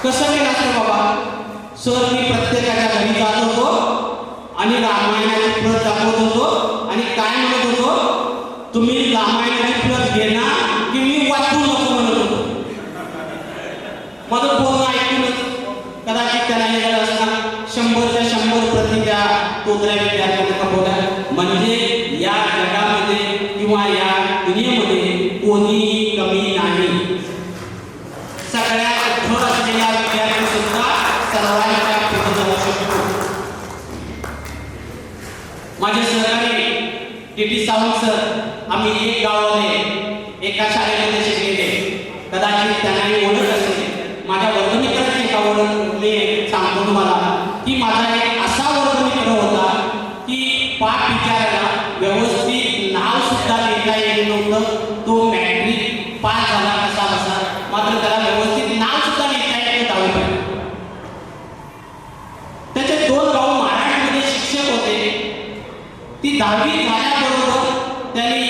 कसं केलं असतं बाबा. सर मी प्रत्येकाच्या घरी जात होतो आणि रामायणाची प्रत दाखवत होतो आणि काय म्हणत होतो, तुम्ही रामायणाची प्रत घेणार की मी वाचू नको म्हणत होतो. माझं बोलणं ऐकूनच कदाचित त्याला हे झालं असणार 100च्या 100 प्रति त्या तोत्र्या विद्यार्थ्यांना बोला. म्हणजे या जगामध्ये किंवा या दुनियेमध्ये कोणीही कमी नाही. सगळ्यात थोर असलेला विद्यार्थी सुद्धा सर्वांच्या पुढे जाऊ शकतो. माझे सहकारी टी सावंत सर, आम्ही एक गावामध्ये एका शाळेमध्ये शिकलेले. कदाचित त्यांनाही ओळख असेल. माझ्या वर्गमित्राची एका ओळखले सांगतो तुम्हाला की माझा एक असा वर्गमित्र होता की पाठ विचारायला व्यवस्थित नाव सुद्धा लिहिता येत नव्हतं. तो मॅट्रिक पास झाला कसा बसा, मात्र त्याला व्यवस्थित नाव सुद्धा लिहिता येत नव्हतं. त्याचे 2 भाऊ महाराष्ट्रामध्ये शिक्षक होते. ती 10वी झाल्याबरोबर त्यांनी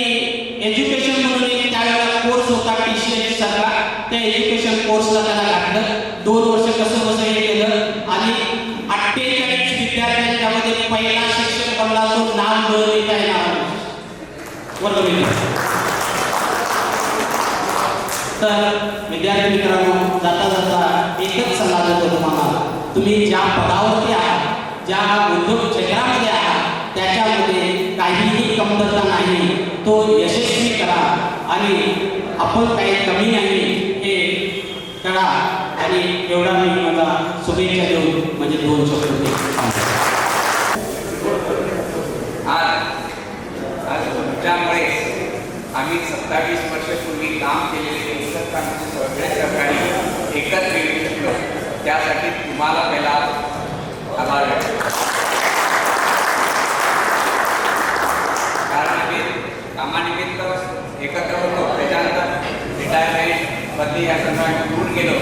एज्युकेशन म्हणून एक त्यावेळेला कोर्स होता TCS सारखा, त्या एज्युकेशन कोर्सला त्याला घातलं. 2 वर्ष कसं बसं हे केलं आणि 48 विद्यार्थ्यांच्यामध्ये पहिला शिक्षक बनला. तो नाव लिहिता येणार वर्गमित्र. तर विद्यार्थी मित्रांनो, जाता जाता एकच सल्ला देतो तुम्हाला, तुम्ही ज्या पदावरती आहात, ज्या उद्योग क्षेत्रामध्ये आहात, त्याच्यामध्ये काहीही कमतरता नाही. तो यशस्वी करा आणि आपण काही कमी नाही हे करा. आणि एवढा मी मला शुभेच्छा देऊन म्हणजे 2 शब्द आज तुमच्यामुळे आम्ही 27 वर्षापूर्वी काम केलेले इतर कामाचे सगळे सहकारी एकत्र येऊ शकलो. त्यासाठी तुम्हाला पहिला आभार व्यक्त. कारण आम्ही कामानिमित्त एकत्र होतो. त्याच्यानंतर रिटायरमेंट बदली या संदर्भात दूर गेलो.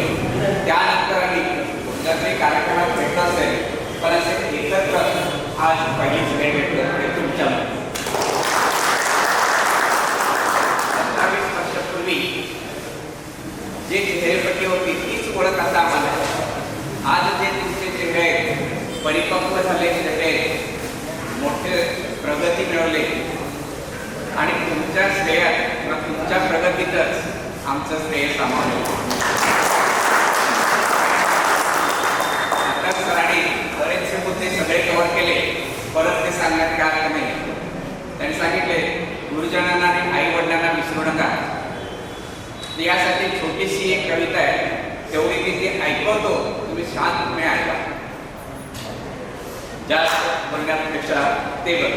त्यानंतर आम्ही कुठल्यातरी कार्यक्रमात भेटलो असेल, पण असे एकत्र आज पहिलीच वेळ भेटलो ते तुमच्यामध्ये. 27 वर्षापूर्वी जे चेहरेपट्टी होती तीच ओळख आता आम्हाला. आज जे तुमचे चेहरे आहेत, परिपक्व झाले चेहरे, मोठे प्रगती मिळवले आणि तुमच्या श्रेयात किंवा तुमच्या प्रगतीतच आमचं श्रेय सामावलं. आता सरांनी बरेचसे मुद्दे सगळे कव्हर केले, परत ते सांगण्यात काय अर्थ नाही. त्यांनी सांगितले गुरुजनांना आणि आई वडिलांना विसरू नका. यासाठी छोटीशी एक कविता आहे, तेवढी मी ती ऐकवतो, तुम्ही शांतपणे ऐका. जास्त बोलण्यापेक्षा ते बघ.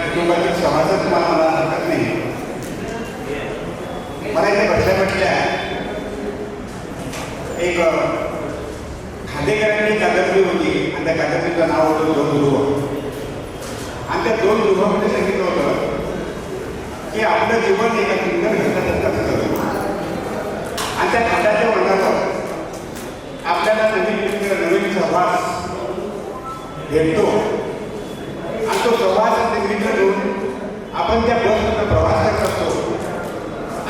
कुटुंबातील समाजात मला हरकत नाही. मला इथे बसल्या एक खांदेकरांनी कादंबरी होती आणि त्या कादंबरीचं नाव होतं 2 गृह. आणि त्या 2 गृहामध्ये सांगितलं होतं की आपलं जीवन एका सुंदर घटकात जातं आणि त्या खंडाच्या वर्णावर आपल्याला नवीन सहवास भेटतो आणि तो प्रवास निर्मित करून आपण त्या बसमध्ये प्रवास करत असतो.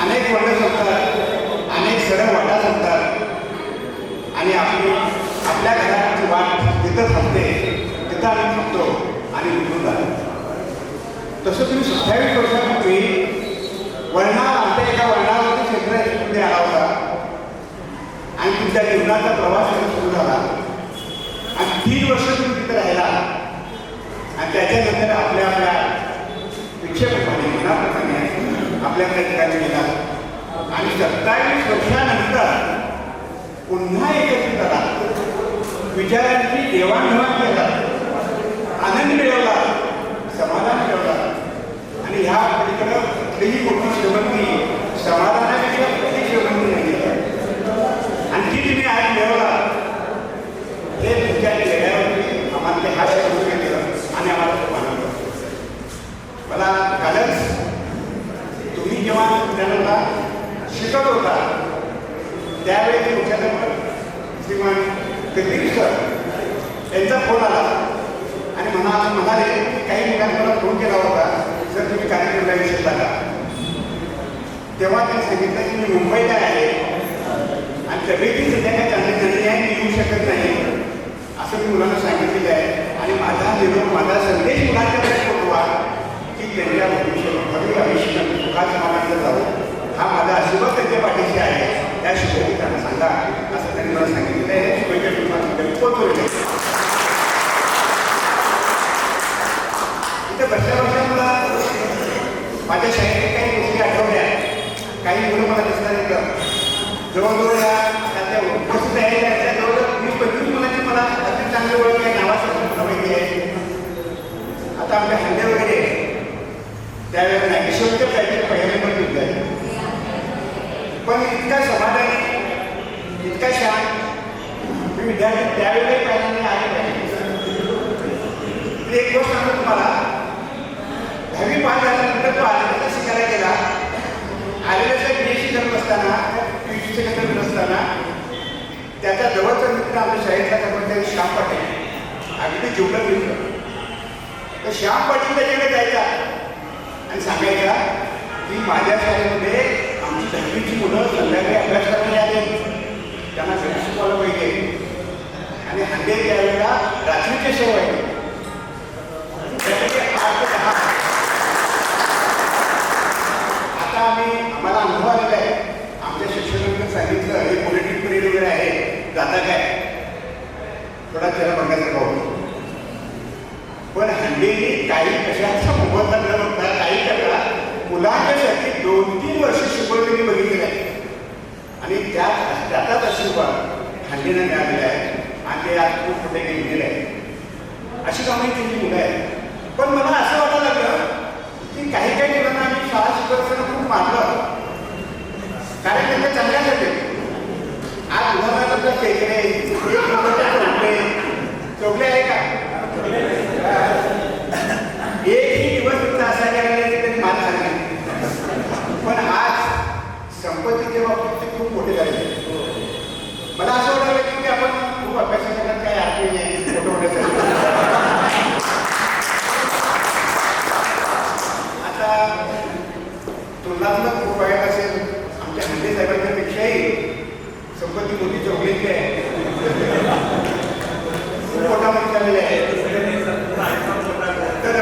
अनेक वळणं संपतात, अनेक सरळ वाटा संपतात आणि आपल्या घराची वाट तिथं थांबते, तिथं आम्ही थांबतो आणि निघून जातो. तसं तुम्ही 27 वर्षापूर्वी आमच्या एका वळणावरती क्षेत्र आला होता आणि तुमच्या जीवनाचा प्रवास सुरू झाला आणि 3 वर्ष तुम्ही तिथे राहिला आणि त्याच्यानंतर आपल्या आपल्या इच्छेप्रमाणे मनाप्रमाणे आपल्या त्या ठिकाणी गेला आणि 27 वर्षानंतर पुन्हा एकत्रित आला, विचारांची देवाणघेवाण केला, आनंद मिळवला, समाधान मिळवला आणि ह्या पलीकडं कुठलीही मोठी श्रीमंती समाधानापेक्षा कुठली श्रीमंती नाही आणि ती तुम्ही आज मिळवला हे तुमच्या चेहऱ्यावरती आम्हाला ते हास्य करून केलं आणि आम्हाला खूप आनंद वाटतो. मला कालच तुम्ही जेव्हा विज्ञानाला शिकत होता त्यावेळी मुख्याध्यापक श्रीमान कबीर सर यांचा फोन आला आणि म्हणाले की काही मुलांनी मला फोन केला होता, सर तुम्ही कार्यक्रमला येऊ शकता का? तेव्हा त्यांनी सांगितलं की मी मुंबईला आहे आणि तब्येती सध्या काही चांगली झालेली आहे, मी येऊ शकत नाही असं मी मुलांना सांगितलेलं आहे आणि माझा संदेश मुलांच्याकडे पोहोचवा की त्यांच्या भविष्य सुखात समाधान जावं, हा माझा आशीर्वाद त्यांच्या पाठीशी आहे, त्या शुभेच्छा त्यांना सांगा असं त्यांनी मला सांगितलेलं आहे. शुभेच्छा तुम्हाला पोहोचवले. इथं बसल्या मला माझ्या शाळेत काही गोष्टी आठवल्या, काही मुलं मला दिसणार येतं जवळजवळ त्याच्या उपस्थित आहे त्याच्या जवळजवळ 20-25 मुलांची मला अति चांगली ओळख आहे, नावाचं माहिती आहे. आता आमच्या हल्ले वगैरे त्यावेळेला नाही, ईश्वरच्या त्याचे पहिले पण युद्ध आहे, पण इतका समाधानी इतका शांत मी विद्यार्थी त्यावेळेलाही पहिल्यांदा आले पाहिजे. एक गोष्ट सांगतो तुम्हाला, 10वी पास झाल्यानंतर तो आलेला शिकायला गेला, आलेल्याचा BSc करत असताना PhD करत असताना त्याचा जवळचा मित्र आमच्या शाळेतला कर्मचारी श्याम पाटील अगदी जेवढं मित्र तर श्याम पाटील त्याच्याकडे जायचा आणि सांगायचा की माझ्या शाळेमध्ये आमची 10वीची मुलं संध्याकाळी अभ्यास करायला आले, त्यांना घरी शिकवायला पाहिजे आणि हल्ले त्यावेळेला रात्रीच्या सेवा आहे. आता आम्हाला अनुभव आलेला आहे, आमच्या शिक्षकांनी सांगितलं हे पॉलिटिक पिरियड वगैरे आहे, जाता काय थोडा त्याला बघायचा होतो, पण हल्लेली काही कशाचा मोबदला न बघता काही करा मुलांच्यासाठी 2-3 वर्ष शिकवलेली बघितलेली आहे आणि त्याचाच आशीर्वाद हल्लीनं मिळालेला आहे आणि ते आज खूप कुठे गेलेलं आहे. अशी कामाची त्यांची मुलं आहेत. पण मला असं वाटायला लागलं की काही काही मुलांना आम्ही शाळा शिकवत असताना खूप मारलं, कारण त्यांच्या चांगल्यासाठी. आज उदाहरणार्थ टेकरे चोगले आहे का? एकही दिवस तुमचा असा गेला तरी मान झाले, पण आज संपत्तीच्या बाबतीत ते खूप मोठे झाले. मला असं वाटायला की आपण खूप अभ्यास करण्यात काही अर्थ नाही मोठं होण्यासाठी. आता तुलनात्मक खूप बघायला असेल आमच्या हल्ले साहेबांच्या पेक्षाही संपत्ती मोठी चौकलीची आहे, खूप मोठा मोठी झालेली आहे. तर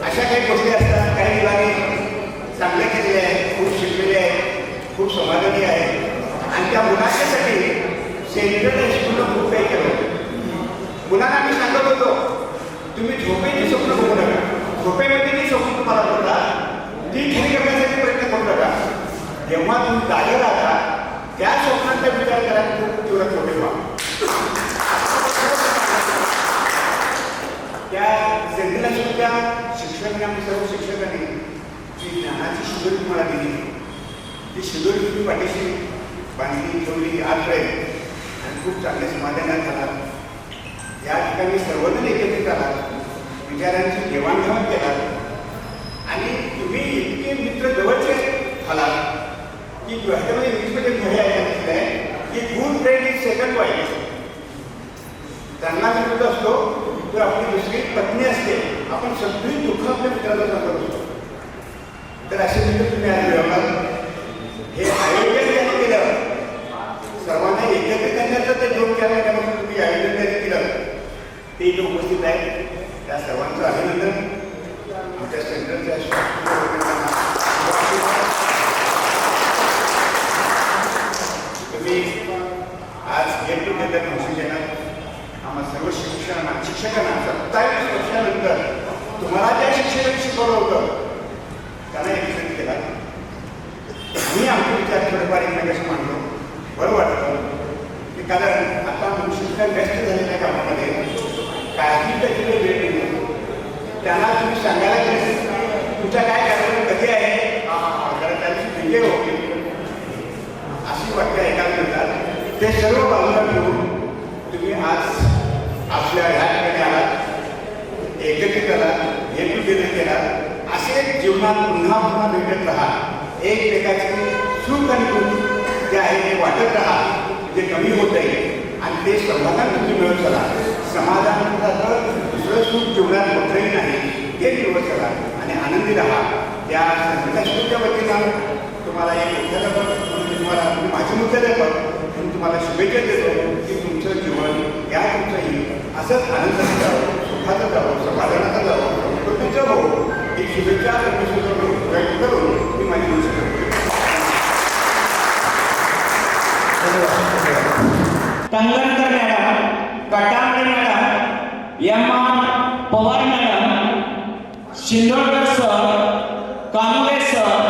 अशा काही गोष्टी असतात, काही मुलांनी चांगले केलेले आहे, खूप शिकलेले आहे, खूप समाधानी आहे आणि त्या मुलांच्यासाठी सेंट्रल हायस्कूलनं खूप काही केलं. मुलांना आम्ही सांगत होतो तुम्ही झोपेची स्वप्न बघू नका, झोपेमध्ये जी स्वप्न तुम्हाला बघता ती खरी करण्यासाठी प्रयत्न करू नका. जेव्हा तुम्ही जागे राहता त्या स्वप्नांचा विचार करायला खूप तीव्र मोठे व्हा. त्या सेंट्रल हायस्कूलच्या शिक्षकांनी आम्ही सर्व शिक्षकांनी जी ज्ञानाची शिदोरी तुम्हाला दिली ती शिदोरी तुम्ही पाठीशी बांधली ठेवली आजपर्यंत आणि खूप चांगल्या समाधानात झाला. या ठिकाणी सर्वजण एकत्रित आलात, विचारांची देवाणघेवाण केलात आणि तुम्ही इतके मित्र जवळचे आलात की ह्याच्यामध्ये इंग्लिशमध्ये म्हणे आहे की good friend is second wife. त्यांना मित्र असतो तर आपली दुसरी पत्नी असते, आपण सगळी दुःख आपल्या मित्राला सांगत असतो. तर असे मित्र तुम्ही आज मिळवणार, हे आयोजन त्यांनी केलं, सर्वांना एकत्रित करण्याचं ते 2-4 महिन्यापासून तुम्ही आयोजन त्यांनी केलं, ते इथे उपस्थित आहेत. त्या सर्वांचं अभिनंदन. आमच्या सेंटरच्या तुम्ही आज गेट टुगेदर फंक्शन येणार, आम्हा सर्व शिक्षकांना 27 वर्षानंतर तुम्हाला ज्या शिक्षकांनी शिकवलं होतं त्यांना एकत्रित केला. मी आमचे विचार थोडेफार एकमेकाशी मांडलो. बरं वाटतं की कारण आता शिक्षक व्यस्त झालेल्या कामामध्ये काही त्याच्याकडे वेळ नाही. त्यांना तुम्ही सांगायला गेले तुमच्या काय कार्यक्रम कधी आहे जरा त्यांची वेगळे होते अशी वाक्य ऐकायला मिळतात. ते सर्व बाजूला घेऊन तुम्ही आज आपल्या ह्या ठिकाणी आलात, एकत्रित आलात, गेट टुगेदर केला. असे जीवनात पुन्हा पुन्हा भेटत राहा. एकमेकाची सुख आणि दुःख जे आहे ते वाटत राहा. जे कमी होत आहे आणि ते समाधान तुम्ही मिळत चला. समाधान दुसरं सुख जीवनात मोठंही नाही हे मिळवत चला आणि आनंदी राहा. त्या संघटनेच्या वतीनं तुम्हाला एक तुम्हाला माझी मुद्द्याध्यापक म्हणून तुम्हाला शुभेच्छा देतो की तुमचं जीवन या तुमचंही असंच आनंदाने जावं, सुखाचं जावं, समाधानाचं जावं, तुमचं भाऊ ही शुभेच्छा व्यक्त करून मी माझी गोष्ट करतो. Tangankar madam, Katambale madam, M R Pawar madam, Shindodkar sir, Kamble sir,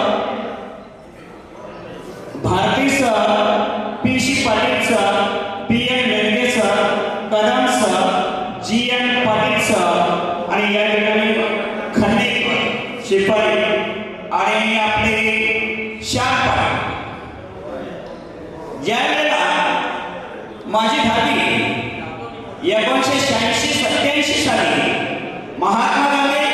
Bharati sir, P C Patil sir, P N Mendhe sir, Kadam sir, G N Patil sir आणि या ठिकाणी खंडे शिपाई आणि आपले श्याम पाटील. ज्या वेळेला माझी दहावी 1986-87 साली महात्मा गांधी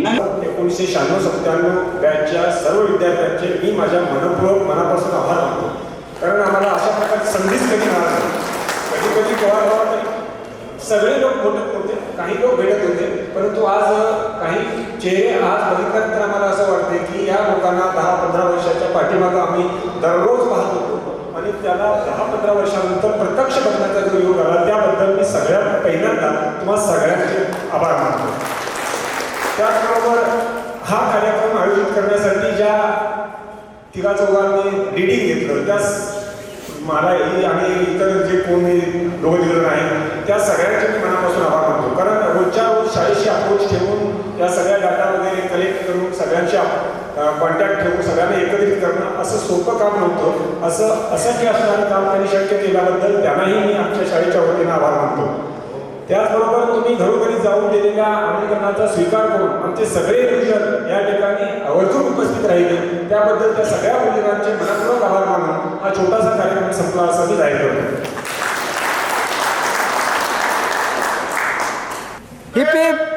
1996-97 बॅचच्या सर्व विद्यार्थ्यांचे मी माझ्या मनापासून आभार मानतो. कारण आम्हाला अशा प्रकारची संधीच कधी मिळाली नाही. कधी कधी गावात सगळे लोक भेटत होते, काही लोक भेटत होते, परंतु आज काही चेहरे आज बघितल्यानंतर आम्हाला असं वाटते की या लोकांना 10-15 वर्षाच्या पाठीमागं आम्ही दररोज पाहत होतो आणि त्याला 10-15 वर्षानंतर प्रत्यक्ष बघण्याचा जो योग आला त्याबद्दल मी सगळ्यात पहिल्यांदा तुम्हाला सगळ्यांचे आभार मानतो. त्याचबरोबर हा कार्यक्रम आयोजित करण्यासाठी ज्या तिघा-चौघांनी लिडिंग घेतलं त्यास मलाही आणि इतर जे कोणी दोघं आहेत त्या सगळ्यांचे मी मनापासून आभार मानतो. कारण रोजच्या रोज शाळेशी अप्रोच ठेवून या सगळ्या डाटा वगैरे कलेक्ट करून सगळ्यांशी कॉन्टॅक्ट ठेवून सगळ्यांना एकत्रित करणं असं सोपं काम नव्हतं. असंख्य असणारं काम त्यांनी शक्य केल्याबद्दल त्यांनाही मी आमच्या शाळेच्या वतीनं आभार मानतो. त्याचबरोबर तुम्ही घरोघरी जाऊन दिलेल्या आमंत्रणाचा स्वीकार करून आमचे सगळे गुरुजन या ठिकाणी आवर्जून उपस्थित राहिले त्याबद्दल त्या सगळ्या गुरुजनांचे मनपूर्वक आभार मानून हा छोटासा कार्यक्रम संपला असा मी जाहीर करतो. Heap heap